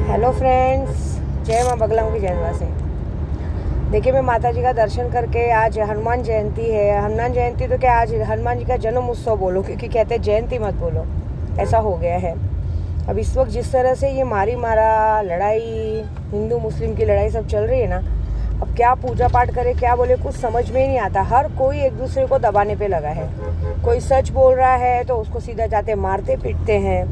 Hello friends, जय माँ बगलामुखी की जय से। देखिए, मैं माता जी का दर्शन करके, आज हनुमान जयंती है। हनुमान जयंती तो क्या, आज हनुमान जी का जन्म उत्सव बोलो, क्योंकि कहते हैं जयंती मत बोलो, ऐसा हो गया है। अब इस वक्त जिस तरह से ये मारा लड़ाई, हिंदू मुस्लिम की लड़ाई सब चल रही है ना, अब क्या पूजा पाठ करे, क्या बोले, कुछ समझ में ही नहीं आता। हर कोई एक दूसरे को दबाने पे लगा है। कोई सच बोल रहा है तो उसको सीधा जाते मारते पीटते हैं,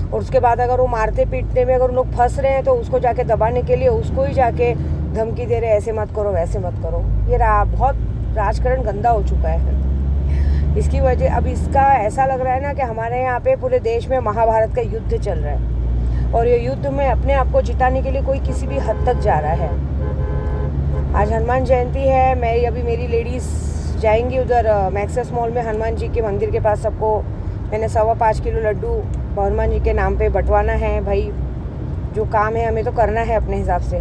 और उसके बाद अगर वो मारते पीटने में अगर लोग फंस रहे हैं तो उसको जाके दबाने के लिए उसको ही जाके धमकी दे रहे, ऐसे मत करो वैसे मत करो। ये बहुत राजकारण गंदा हो चुका है। इसकी वजह अब इसका ऐसा लग रहा है ना कि हमारे यहाँ पे पूरे देश में महाभारत का युद्ध चल रहा है, और ये युद्ध में अपने आप को जिताने के लिए कोई किसी भी हद तक जा रहा है। आज हनुमान जयंती है। अभी मेरी लेडीज़ जाएंगी उधर मैक्सेस मॉल में हनुमान जी के मंदिर के पास। सबको मैंने 5.25 किलो लड्डू हनुमान जी के नाम पे बंटवाना है। भाई, जो काम है हमें तो करना है अपने हिसाब से।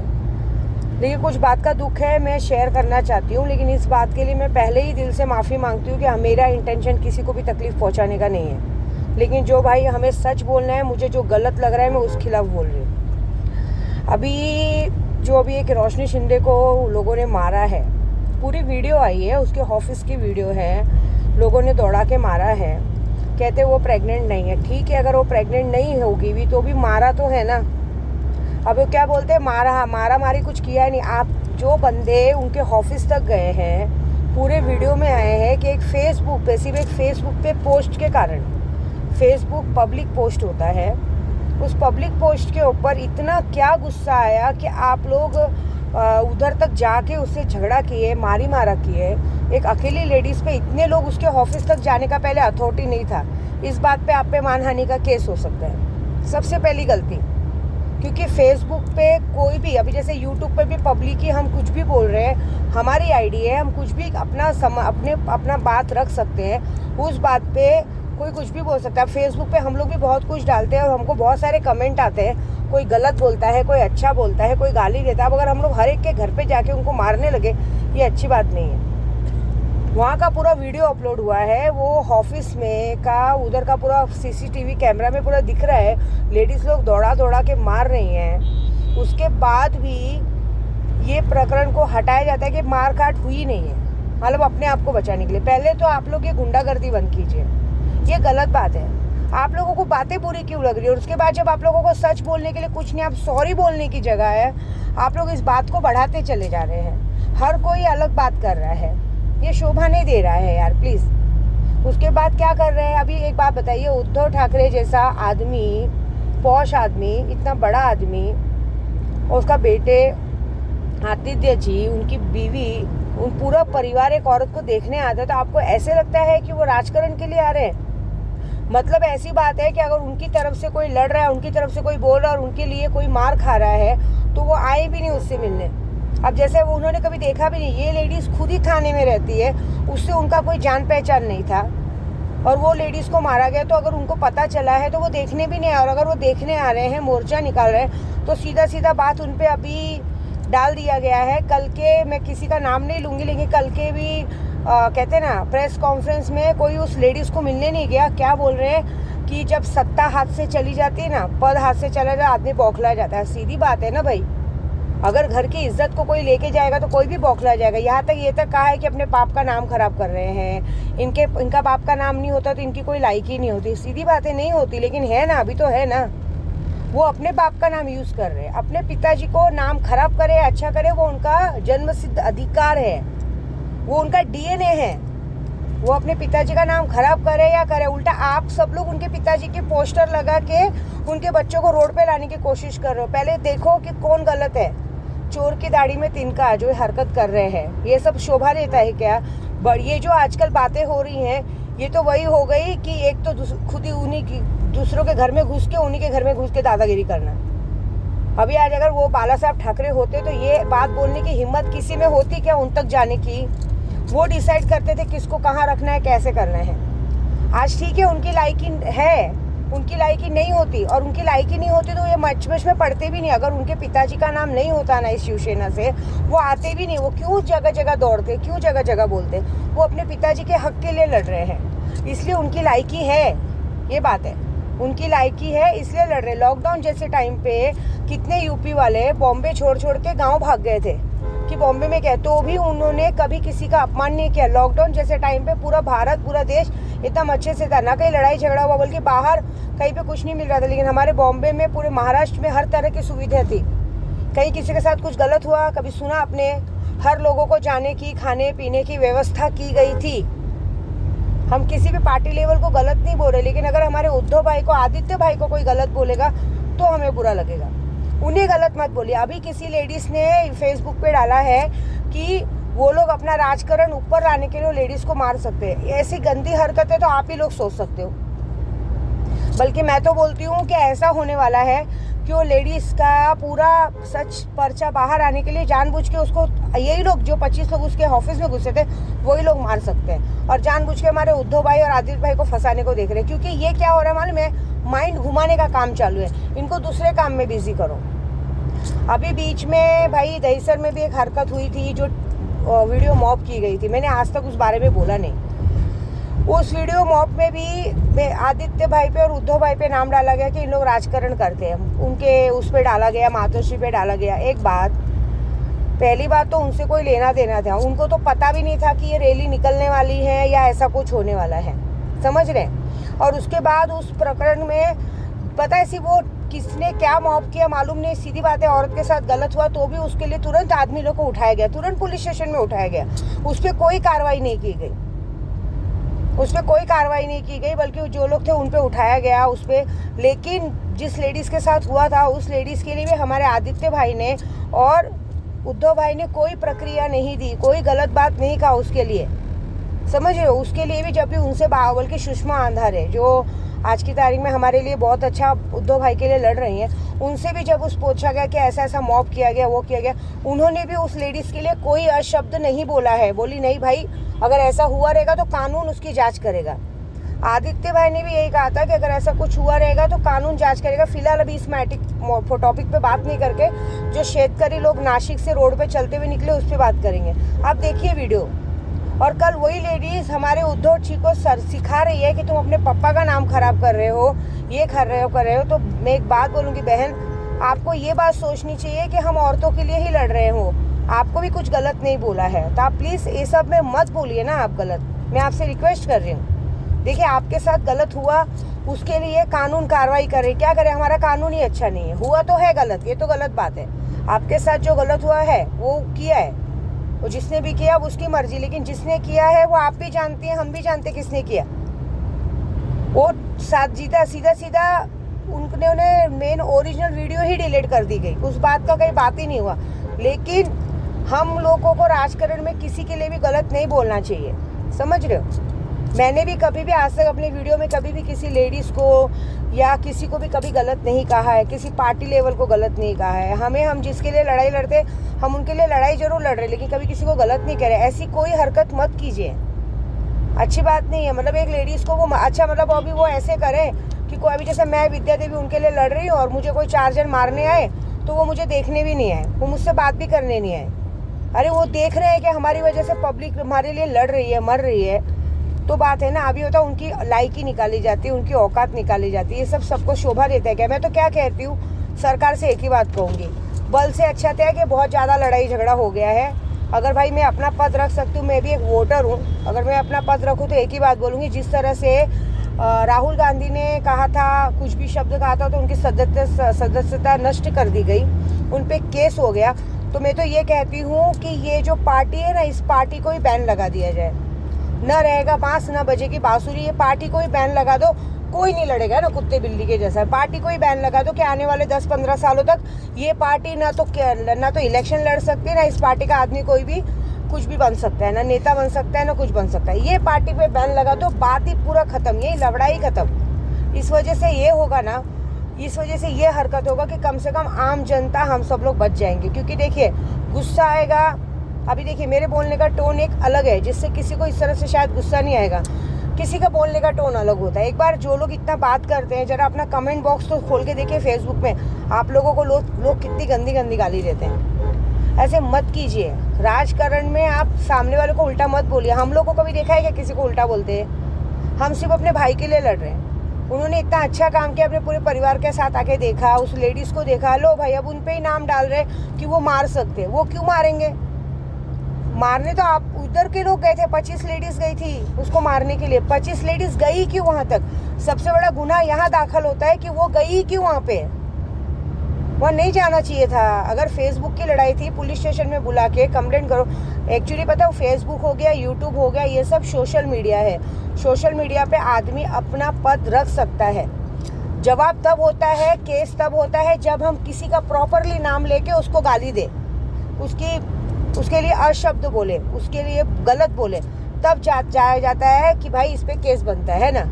लेकिन कुछ बात का दुख है, मैं शेयर करना चाहती हूँ, लेकिन इस बात के लिए मैं पहले ही दिल से माफ़ी मांगती हूँ कि मेरा इंटेंशन किसी को भी तकलीफ़ पहुँचाने का नहीं है। लेकिन जो भाई हमें सच बोलना है, मुझे जो गलत लग रहा है मैं उसके खिलाफ बोल रही हूँ। अभी एक रोशनी शिंदे को लोगों ने मारा है, पूरी वीडियो आई है, उसके ऑफिस की वीडियो है, लोगों ने दौड़ा के मारा है। कहते वो प्रेग्नेंट नहीं है। ठीक है, अगर वो प्रेग्नेंट नहीं होगी भी तो भी मारा तो है ना। अब वो क्या बोलते हैं, मारा मारी कुछ किया नहीं। आप जो बंदे उनके ऑफिस तक गए हैं, पूरे वीडियो में आए हैं कि एक फेसबुक पे, सिर्फ एक फेसबुक पे पोस्ट के कारण, फेसबुक पब्लिक पोस्ट होता है, उस पब्लिक पोस्ट के ऊपर इतना क्या गुस्सा आया कि आप लोग उधर तक जाके उससे झगड़ा किए, मारा किए। एक अकेली लेडीज़ पे इतने लोग, उसके ऑफिस तक जाने का पहले अथॉरिटी नहीं था। इस बात पे आप पे मानहानि का केस हो सकता है, सबसे पहली गलती। क्योंकि फेसबुक पे कोई भी, अभी जैसे यूट्यूब पे भी पब्लिक ही हम कुछ भी बोल रहे हैं, हमारी आईडी है, हम कुछ भी अपना बात रख सकते हैं। उस बात पे कोई कुछ भी बोल सकता है। फेसबुक पे हम लोग भी बहुत कुछ डालते हैं और हमको बहुत सारे कमेंट आते हैं। कोई गलत बोलता है, कोई अच्छा बोलता है, कोई गाली देता है। अब अगर हम लोग हर एक के घर पे जाके उनको मारने लगे, ये अच्छी बात नहीं है। वहाँ का पूरा वीडियो अपलोड हुआ है, वो ऑफिस में का उधर का पूरा सीसीटीवी कैमरा में पूरा दिख रहा है। लेडीज़ लोग दौड़ा के मार रही हैं। उसके बाद भी ये प्रकरण को हटाया जाता है कि मार काट हुई नहीं है, मतलब अपने आप को बचाने के लिए। पहले तो आप लोग ये गुंडागर्दी बंद कीजिए, ये गलत बात है। आप लोगों को बातें बुरी क्यों लग रही है? और उसके बाद जब आप लोगों को सच बोलने के लिए कुछ नहीं, आप सॉरी बोलने की जगह है, आप लोग इस बात को बढ़ाते चले जा रहे हैं। हर कोई अलग बात कर रहा है, ये शोभा नहीं दे रहा है यार, प्लीज़। उसके बाद क्या कर रहे हैं? अभी एक बात बताइए, उद्धव ठाकरे जैसा आदमी, पॉश आदमी, इतना बड़ा आदमी, और उसका बेटे आदित्य जी, उनकी बीवी, उन पूरा परिवार एक औरत को देखने आता है, तो आपको ऐसे लगता है कि वो राजकारण के लिए आ रहे हैं? मतलब ऐसी बात है कि अगर उनकी तरफ से कोई लड़ रहा है, उनकी तरफ से कोई बोल रहा है और उनके लिए कोई मार खा रहा है, तो वो आए भी नहीं उससे मिलने। अब जैसे वो उन्होंने कभी देखा भी नहीं, ये लेडीज़ खुद ही थाने में रहती है, उससे उनका कोई जान पहचान नहीं था, और वो लेडीज़ को मारा गया। तो अगर उनको पता चला है तो वो देखने भी नहीं आए, और अगर वो देखने आ रहे हैं, मोर्चा निकाल रहे हैं, तो सीधा बात उन पर अभी डाल दिया गया है। कल के, मैं किसी का नाम नहीं लूँगी, लेकिन कल के भी कहते हैं ना, प्रेस कॉन्फ्रेंस में कोई उस लेडीज़ को मिलने नहीं गया। क्या बोल रहे हैं कि जब सत्ता हाथ से चली जाती है ना, पद हाथ से चला जाए, आदमी बौखला जाता है। सीधी बात है ना भाई, अगर घर की इज्जत को कोई लेके जाएगा तो कोई भी बौखला जाएगा। यहाँ तक ये तक कहा है कि अपने बाप का नाम खराब कर रहे हैं। इनका बाप का नाम नहीं होता तो इनकी कोई लायकी नहीं होती। सीधी बातें नहीं होती, लेकिन है ना, अभी तो है ना। वो अपने बाप का नाम यूज़ कर रहे हैं, अपने पिताजी को नाम खराब करे अच्छा करे, वो उनका जन्मसिद्ध अधिकार है, वो उनका डीएनए है। वो अपने पिताजी का नाम खराब करे या करे, उल्टा आप सब लोग उनके पिताजी के पोस्टर लगा के उनके बच्चों को रोड पे लाने की कोशिश कर रहे हो। पहले देखो कि कौन गलत है। चोर की दाढ़ी में तिनका, जो हरकत कर रहे हैं, ये सब शोभा देता है क्या? ये जो आजकल बातें हो रही हैं, ये तो वही हो गई कि एक तो खुद ही उन्हीं की, दूसरों के घर में घुस के, उन्हीं के घर में घुस के दादागिरी करना। अभी आज अगर वो बाला साहब ठाकरे होते तो ये बात बोलने की हिम्मत किसी में होती क्या? उन तक जाने की। वो डिसाइड करते थे किसको कहाँ रखना है, कैसे करना है। आज ठीक है, उनकी लायकी है, उनकी लायकी नहीं होती, और उनकी लायकी नहीं होती तो ये मचमच में पड़ते भी नहीं। अगर उनके पिताजी का नाम नहीं होता ना इस शिवसेना से, वो आते भी नहीं। वो क्यों जगह जगह दौड़ते, क्यों जगह जगह बोलते? वो अपने पिताजी के हक के लिए लड़ रहे हैं, इसलिए उनकी लायकी है, ये बात है। उनकी लायकी है इसलिए लड़ रहे। लॉकडाउन जैसे टाइम पे कितने यूपी वाले बॉम्बे छोड़ छोड़ के गांव भाग गए थे कि बॉम्बे में क्या, तो भी उन्होंने कभी किसी का अपमान नहीं किया। लॉकडाउन जैसे टाइम पे पूरा भारत, पूरा देश एकदम अच्छे से था, ना कहीं लड़ाई झगड़ा हुआ, बल्कि बाहर कहीं पे कुछ नहीं मिल रहा था। लेकिन हमारे बॉम्बे में, पूरे महाराष्ट्र में हर तरह की सुविधा थी। कहीं किसी के साथ कुछ गलत हुआ, कभी सुना आपने? हर लोगों को जाने की, खाने पीने की व्यवस्था की गई थी। हम किसी भी पार्टी लेवल को गलत नहीं बोल रहे, लेकिन अगर हमारे उद्धव भाई को, आदित्य भाई को कोई गलत बोलेगा तो हमें बुरा लगेगा। उन्हें गलत मत बोलिए। अभी किसी लेडीज ने फेसबुक पे डाला है कि वो लोग अपना राजकारण ऊपर लाने के लिए लेडीज को मार सकते हैं। ऐसी गंदी हरकतें तो आप ही लोग सोच सकते हो। बल्कि मैं तो बोलती हूँ कि ऐसा होने वाला है कि वो लेडीज का पूरा सच पर्चा बाहर आने के लिए जानबूझ के उसको, यही लोग जो 25 लोग उसके ऑफिस में घुसे थे, वही लोग मार सकते हैं। और जानबूझ के हमारे उद्धव भाई और आदित्य भाई को फंसाने को देख रहे हैं। क्योंकि ये क्या हो रहा है मालूम है? माइंड घुमाने का काम चालू है। इनको दूसरे काम में बिजी करो। अभी बीच में भाई दहीसर में भी एक हरकत हुई थी, जो वीडियो मॉब की गई थी। मैंने आज तक उस बारे में बोला नहीं। उस वीडियो मॉब में भी आदित्य भाई पे और उद्धव भाई पे नाम डाला गया कि इन लोग राजकारण करते हैं। उनके उस पे डाला गया, मातोश्री पे डाला गया। एक बात, पहली बात तो उनसे कोई लेना देना था। उनको तो पता भी नहीं था कि ये रैली निकलने वाली है या ऐसा कुछ होने वाला है, समझ रहे? और उसके बाद उस प्रकरण में पता है सी वो किसने क्या मॉब किया मालूम नहीं। सीधी बात है, औरत के साथ गलत हुआ तो भी उसके लिए तुरंत आदमी लोग को उठाया गया, तुरंत पुलिस स्टेशन में उठाया गया। उस पर कोई कार्रवाई नहीं की गई, बल्कि जो लोग थे उन पे उठाया गया उस पर। लेकिन जिस लेडीज़ के साथ हुआ था, उस लेडीज़ के लिए भी हमारे आदित्य भाई ने और उद्धव भाई ने कोई प्रक्रिया नहीं दी, कोई गलत बात नहीं कहा उसके लिए, समझ रहे हो? उसके लिए भी जब भी उनसे बल्कि सुषमा आंधार है, जो आज की तारीख में हमारे लिए बहुत अच्छा उद्धव भाई के लिए लड़ रही हैं, उनसे भी जब उस पूछा गया कि ऐसा ऐसा मॉब किया गया, वो किया गया, उन्होंने भी उस लेडीज़ के लिए कोई अशब्द नहीं बोला है। बोली नहीं भाई, अगर ऐसा हुआ रहेगा तो कानून उसकी जांच करेगा। आदित्य भाई ने भी यही कहा था कि अगर ऐसा कुछ हुआ रहेगा तो कानून जांच करेगा। फिलहाल अभी इस टॉपिक पे बात नहीं करके जो शेतकरी लोग नासिक से रोड पे चलते हुए निकले उस पर बात करेंगे। आप देखिए वीडियो। और कल वही लेडीज़ हमारे उद्धव जी को सिखा रही है कि तुम अपने पापा का नाम खराब कर रहे हो, ये कर रहे हो। तो मैं एक बात बोलूँगी बहन, आपको ये बात सोचनी चाहिए कि हम औरतों के लिए ही लड़ रहे हो। आपको भी कुछ गलत नहीं बोला है, तो आप प्लीज़ ये सब में मत बोलिए ना आप गलत। मैं आपसे रिक्वेस्ट कर रही हूँ। देखिए, आपके साथ गलत हुआ, उसके लिए कानून कार्रवाई करे। क्या करे? हमारा कानून ही अच्छा नहीं है। हुआ तो है गलत, ये तो गलत बात है। आपके साथ जो गलत हुआ है वो किया है, वो जिसने भी किया उसकी मर्जी। लेकिन जिसने किया है वो आप भी जानती हैं, हम भी जानते किसने किया। वो सीधा उन्होंने मेन ओरिजिनल वीडियो ही डिलीट कर दी गई। उस बात का कहीं बात ही नहीं हुआ। लेकिन हम लोगों को राजकारण में किसी के लिए भी गलत नहीं बोलना चाहिए, समझ रहे हो? मैंने भी कभी भी आज तक अपने वीडियो में कभी भी किसी लेडीज़ को या किसी को भी कभी गलत नहीं कहा है, किसी पार्टी लेवल को गलत नहीं कहा है। हम जिसके लिए लड़ाई लड़ते, हम उनके लिए लड़ाई जरूर लड़ रहे, लेकिन कभी किसी को गलत नहीं कह रहे। ऐसी कोई हरकत मत कीजिए, अच्छी बात नहीं है। मतलब एक लेडीज़ को वो अच्छा, मतलब अभी वो ऐसे करें कि कोई, अभी जैसे मैं विद्या देवी उनके लिए लड़ रही हूँ और मुझे कोई 4 जन मारने आए तो वो मुझे देखने भी नहीं आए, वो मुझसे बात भी करने नहीं आए। अरे वो देख रहे हैं कि हमारी वजह से पब्लिक हमारे लिए लड़ रही है, मर रही है, तो बात है ना। अभी होता है उनकी लायकी निकाली जाती है, उनकी औकात निकाली जाती है। ये सब सबको शोभा देता है क्या? मैं तो क्या कहती हूँ, सरकार से एक ही बात कहूँगी, बल से अच्छा था कि बहुत ज़्यादा लड़ाई झगड़ा हो गया है। अगर भाई मैं अपना पद रख सकती हूँ, मैं भी एक वोटर हूँ, अगर मैं अपना पद रखूँ तो एक ही बात बोलूँगी, जिस तरह से राहुल गांधी ने कहा था, कुछ भी शब्द कहा था तो उनकी सदस्यता नष्ट कर दी गई, उन पे केस हो गया। तो मैं तो ये कहती हूँ कि ये जो पार्टी है ना, इस पार्टी को ही बैन लगा दिया जाए। न रहेगा बांस न बजेगी बांसुरी, ये पार्टी को ही बैन लगा दो। कोई नहीं लड़ेगा ना, कुत्ते बिल्ली के जैसा। पार्टी को ही बैन लगा दो कि आने वाले 10-15 सालों तक ये पार्टी ना तो इलेक्शन लड़ सकती है, ना इस पार्टी का आदमी कोई भी कुछ भी बन सकता है, ना नेता बन सकता है, ना कुछ बन सकता है। ये पार्टी पे बैन लगा दो, बात ही पूरा खत्म, यही लड़ाई खत्म। इस वजह से ये होगा ना, इस वजह से ये हरकत होगा कि कम से कम आम जनता, हम सब लोग बच जाएंगे। क्योंकि देखिए, गुस्सा आएगा। अभी देखिए, मेरे बोलने का टोन एक अलग है, जिससे किसी को इस तरह से शायद गुस्सा नहीं आएगा। किसी का बोलने का टोन अलग होता है। एक बार जो लोग इतना बात करते हैं, जरा अपना कमेंट बॉक्स तो खोल के देखिए फेसबुक में, आप लोगों को लोग कितनी गंदी गंदी गाली देते हैं। ऐसे मत कीजिए। राजकारण में आप सामने वाले को उल्टा मत बोलिए। हम लोग को कभी देखा है कि किसी को उल्टा बोलते हैं? हम सिर्फ अपने भाई के लिए लड़ रहे हैं। उन्होंने इतना अच्छा काम किया, अपने पूरे परिवार के साथ आके देखा, उस लेडीज़ को देखा, लो भाई अब उन पे ही नाम डाल रहे कि वो मार सकते। वो क्यों मारेंगे? मारने तो आप उधर के लोग गए थे, 25 लेडीज़ गई थी उसको मारने के लिए। 25 लेडीज़ गई क्यों वहाँ तक? सबसे बड़ा गुनाह यहाँ दाखिल होता है कि वो गई क्यों वहाँ पे। वहाँ नहीं जाना चाहिए था। अगर फेसबुक की लड़ाई थी, पुलिस स्टेशन में बुला के कंप्लेंट करो। एक्चुअली पता है, फेसबुक हो गया, यूट्यूब हो गया, ये सब सोशल मीडिया है। सोशल मीडिया पे आदमी अपना पद रख सकता है। जवाब तब होता है, केस तब होता है जब हम किसी का प्रॉपरली नाम लेके उसको गाली दे, उसके लिए अशब्द बोले, उसके लिए गलत बोले, तब जाया जाता है कि भाई इस पे केस बनता है ना।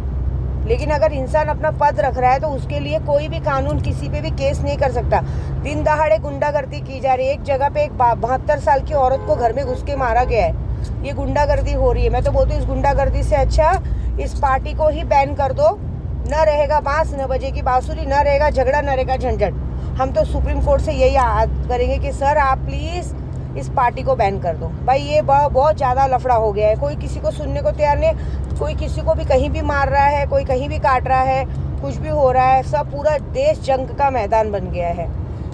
लेकिन अगर इंसान अपना पद रख रहा है तो उसके लिए कोई भी कानून किसी पे भी केस नहीं कर सकता। दिन दहाड़े गुंडागर्दी की जा रही है। एक जगह पे एक 72 साल की औरत को घर में घुस के मारा गया है। ये गुंडागर्दी हो रही है। मैं तो बोलती हूँ इस गुंडागर्दी से अच्छा इस पार्टी को ही बैन कर दो। न रहेगा बांस, न बजेगी बांसुरी, न रहेगा झगड़ा, न रहेगा झंझट। हम तो सुप्रीम कोर्ट से यही करेंगे कि सर आप प्लीज़ इस पार्टी को बैन कर दो। भाई ये बहुत ज़्यादा लफड़ा हो गया है। कोई किसी को सुनने को तैयार नहीं। कोई किसी को भी कहीं भी मार रहा है, कोई कहीं भी काट रहा है, कुछ भी हो रहा है। सब पूरा देश जंग का मैदान बन गया है।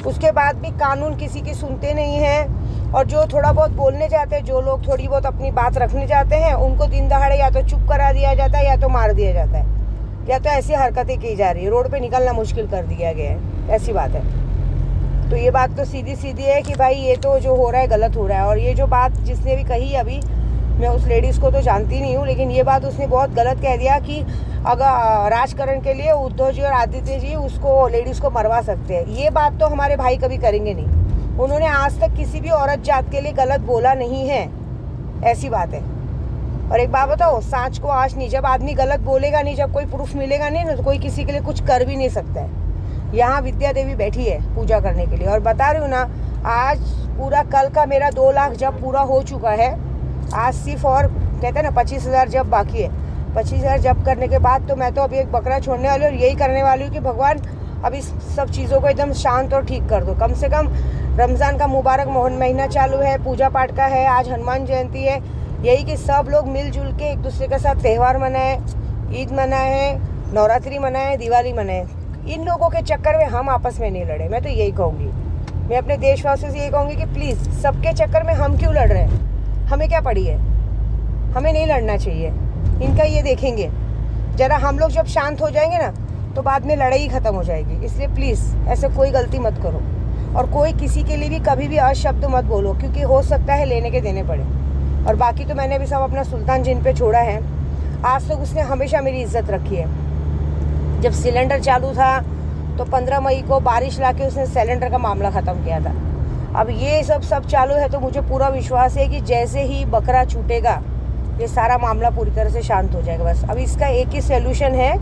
उसके बाद भी कानून किसी की सुनते नहीं हैं। और जो थोड़ा बहुत बोलने जाते हैं, जो लोग थोड़ी बहुत अपनी बात रखने जाते हैं, उनको दिन दहाड़े या तो चुप करा दिया जाता है या तो मार दिया जाता है, या तो ऐसी हरकतें की जा रही है। रोड पे निकलना मुश्किल कर दिया गया है। ऐसी बात है। तो ये बात तो सीधी सीधी है कि भाई ये तो जो हो रहा है गलत हो रहा है। और ये जो बात जिसने भी कही, अभी मैं उस लेडीज़ को तो जानती नहीं हूँ, लेकिन ये बात उसने बहुत गलत कह दिया कि अगर राजकरण के लिए उद्धव जी और आदित्य जी उसको लेडीज़ को मरवा सकते हैं। ये बात तो हमारे भाई कभी करेंगे नहीं। उन्होंने आज तक किसी भी औरत जात के लिए गलत बोला नहीं है। ऐसी बात है। और एक बात बताओ, सांच को आँच नहीं। जब आदमी गलत बोलेगा नहीं, जब कोई प्रूफ मिलेगा नहीं ना, तो कोई किसी के लिए कुछ कर भी नहीं सकता है। यहाँ विद्या देवी बैठी है पूजा करने के लिए, और बता रही हूँ ना, आज पूरा कल का मेरा 2 लाख जब पूरा हो चुका है। आज सिर्फ और कहते हैं ना 25,000 जब बाकी है। 25,000 जब करने के बाद तो मैं तो अभी एक बकरा छोड़ने वाली हूँ और यही करने वाली हूँ कि भगवान अब इस सब चीज़ों को एकदम शांत और ठीक कर दो। कम से कम रमज़ान का मुबारक मोहन महीना चालू है, पूजा पाठ का है, आज हनुमान जयंती है। यही कि सब लोग मिलजुल के एक दूसरे के साथ त्यौहार मनाएं, ईद मनाएं, नवरात्रि मनाएं, दिवाली मनाएं। इन लोगों के चक्कर में हम आपस में नहीं लड़े। मैं तो यही कहूँगी। मैं अपने देशवासियों से यही कहूँगी कि प्लीज़ सबके चक्कर में हम क्यों लड़ रहे हैं? हमें क्या पड़ी है? हमें नहीं लड़ना चाहिए। इनका ये देखेंगे ज़रा, हम लोग जब शांत हो जाएंगे ना तो बाद में लड़ाई ख़त्म हो जाएगी। इसलिए प्लीज़ ऐसे कोई गलती मत करो और कोई किसी के लिए भी कभी भी अशब्द मत बोलो, क्योंकि हो सकता है लेने के देने पड़े। और बाकी तो मैंने भी सब अपना सुल्तान जिन पे छोड़ा है। आज तक उसने हमेशा मेरी इज्जत रखी है। जब सिलेंडर चालू था तो 15 मई को बारिश लाके उसने सिलेंडर का मामला ख़त्म किया था। अब ये सब चालू है तो मुझे पूरा विश्वास है कि जैसे ही बकरा छूटेगा ये सारा मामला पूरी तरह से शांत हो जाएगा। बस अब इसका एक ही सॉल्यूशन है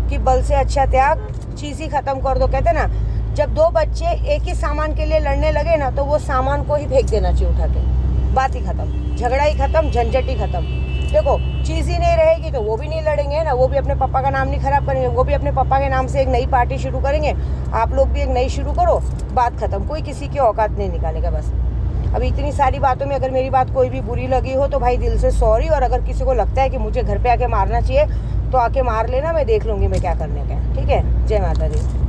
कि बल से अच्छा त्याग, चीज़ ही ख़त्म कर दो। कहते ना, जब 2 बच्चे एक ही सामान के लिए लड़ने लगे ना तो वो सामान को ही फेंक देना चाहिए उठा के। बात ही ख़त्म, झगड़ा ही ख़त्म, झंझट ही ख़त्म। देखो चीज़ ही नहीं रहेगी तो वो भी नहीं लड़ेंगे ना, वो भी अपने पापा का नाम नहीं खराब करेंगे, वो भी अपने पापा के नाम से एक नई पार्टी शुरू करेंगे। आप लोग भी एक नई शुरू करो, बात ख़त्म। कोई किसी की औकात नहीं निकालेगा। बस अब इतनी सारी बातों में अगर मेरी बात कोई भी बुरी लगी हो तो भाई दिल से सॉरी। और अगर किसी को लगता है कि मुझे घर पे आके मारना चाहिए तो आके मार लेना, मैं देख लूँगी मैं क्या करने का। ठीक है। जय माता दी।